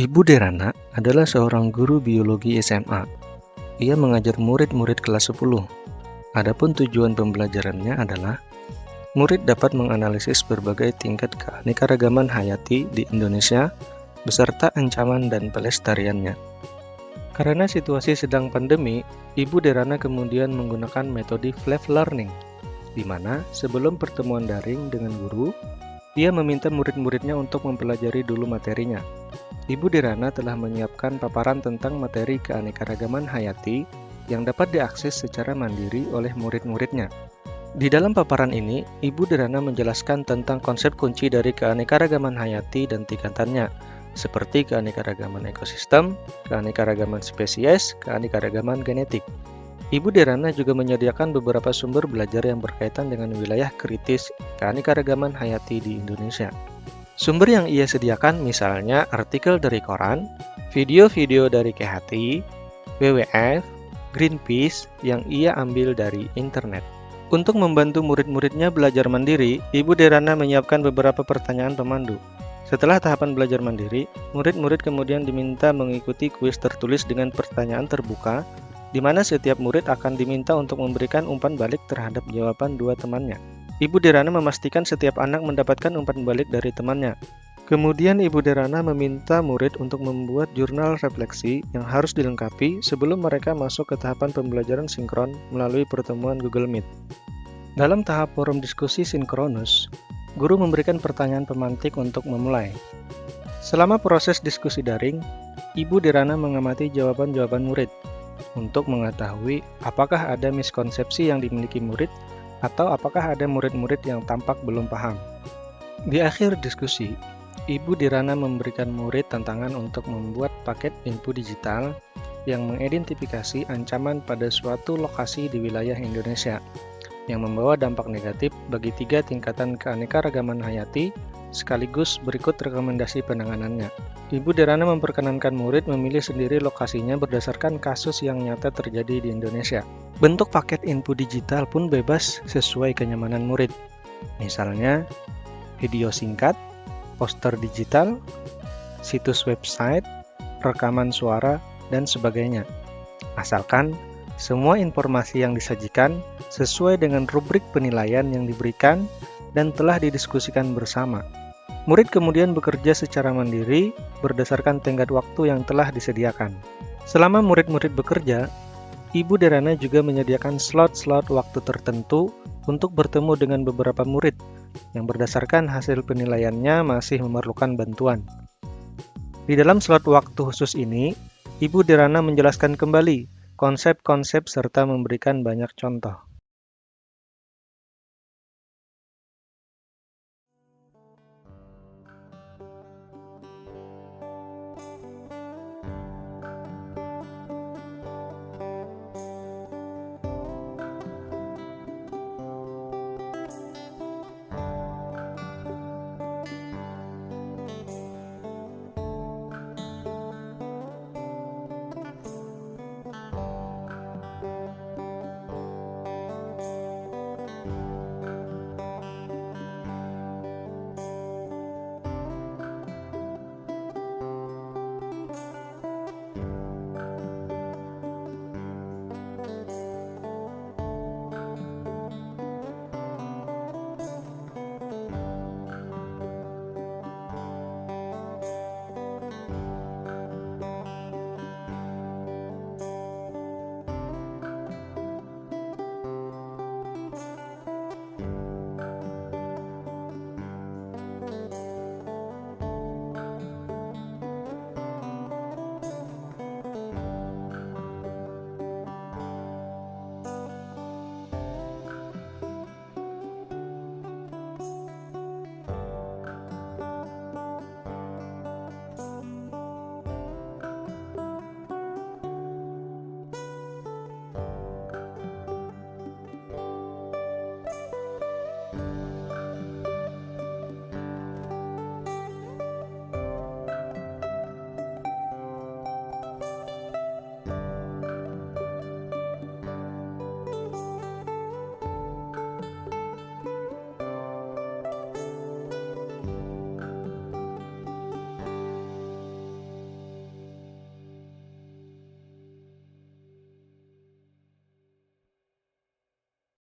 Ibu Derana adalah seorang guru biologi SMA. Ia mengajar murid-murid kelas 10. Adapun tujuan pembelajarannya adalah murid dapat menganalisis berbagai tingkat keanekaragaman hayati di Indonesia beserta ancaman dan pelestariannya. Karena situasi sedang pandemi, Ibu Derana kemudian menggunakan metode flash learning, di mana sebelum pertemuan daring dengan guru, ia meminta murid-muridnya untuk mempelajari dulu materinya. Ibu Derana telah menyiapkan paparan tentang materi keanekaragaman hayati yang dapat diakses secara mandiri oleh murid-muridnya. Di dalam paparan ini, Ibu Derana menjelaskan tentang konsep kunci dari keanekaragaman hayati dan tingkatannya, seperti keanekaragaman ekosistem, keanekaragaman spesies, keanekaragaman genetik. Ibu Derana juga menyediakan beberapa sumber belajar yang berkaitan dengan wilayah kritis keanekaragaman hayati di Indonesia. Sumber yang ia sediakan misalnya artikel dari koran, video-video dari KHT, WWF, Greenpeace yang ia ambil dari internet. Untuk membantu murid-muridnya belajar mandiri, Ibu Derana menyiapkan beberapa pertanyaan pemandu. Setelah tahapan belajar mandiri, murid-murid kemudian diminta mengikuti kuis tertulis dengan pertanyaan terbuka, di mana setiap murid akan diminta untuk memberikan umpan balik terhadap jawaban dua temannya. Ibu Derana memastikan setiap anak mendapatkan umpan balik dari temannya. Kemudian Ibu Derana meminta murid untuk membuat jurnal refleksi yang harus dilengkapi sebelum mereka masuk ke tahapan pembelajaran sinkron melalui pertemuan Google Meet. Dalam tahap forum diskusi sinkronus, guru memberikan pertanyaan pemantik untuk memulai. Selama proses diskusi daring, Ibu Derana mengamati jawaban-jawaban murid untuk mengetahui apakah ada miskonsepsi yang dimiliki murid atau apakah ada murid-murid yang tampak belum paham. Di akhir diskusi, Ibu Derana memberikan murid tantangan untuk membuat paket info digital yang mengidentifikasi ancaman pada suatu lokasi di wilayah Indonesia yang membawa dampak negatif bagi 3 tingkatan keanekaragaman hayati, sekaligus berikut rekomendasi penanganannya. Ibu Derana memperkenankan murid memilih sendiri lokasinya berdasarkan kasus yang nyata terjadi di Indonesia. Bentuk paket info digital pun bebas sesuai kenyamanan murid. Misalnya, video singkat, poster digital, situs website, rekaman suara, dan sebagainya. Asalkan semua informasi yang disajikan sesuai dengan rubrik penilaian yang diberikan dan telah didiskusikan bersama. Murid kemudian bekerja secara mandiri berdasarkan tenggat waktu yang telah disediakan. Selama murid-murid bekerja, Ibu Derana juga menyediakan slot-slot waktu tertentu untuk bertemu dengan beberapa murid yang berdasarkan hasil penilaiannya masih memerlukan bantuan. Di dalam slot waktu khusus ini, Ibu Derana menjelaskan kembali konsep-konsep serta memberikan banyak contoh.